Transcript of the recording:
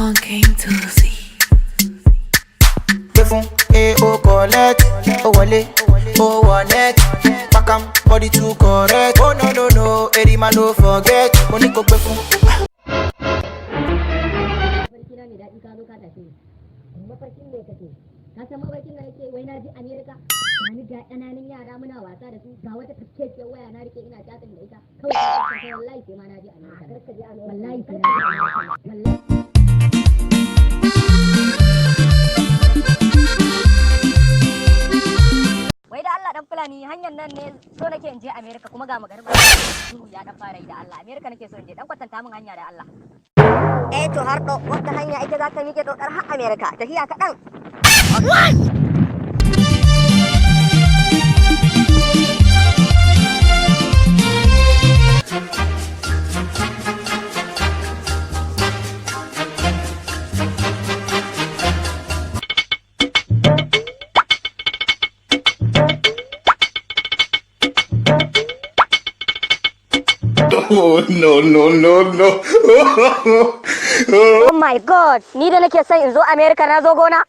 one came to see. Defun, o collect, o wale, o wallet. Pack am, body too correct. Oh no no no, Eddie man no forget. Money go defun. Mafarkin me kake? Ka san mafarkin da nake wai na ji America. Ni ga ƙananan yara muna wasa da su ga wata tafkekiyar waya na rike ina chatin da ita. Kawai wallahi sai ma na ji America. Kar ka ji America. Wallahi sai na ji America. Wallahi wai da Allah dan fulani hanyar nan ne so nake in je America kuma ga magarin ya dan fara yi da Allah America nake so in je dan kwatanta min hanya da Allah. To har do wata hanya ita za ta miƙe dokar har America tafiya kaɗan. Oh no. Oh my god, ni da nake son in zo America na zo gona.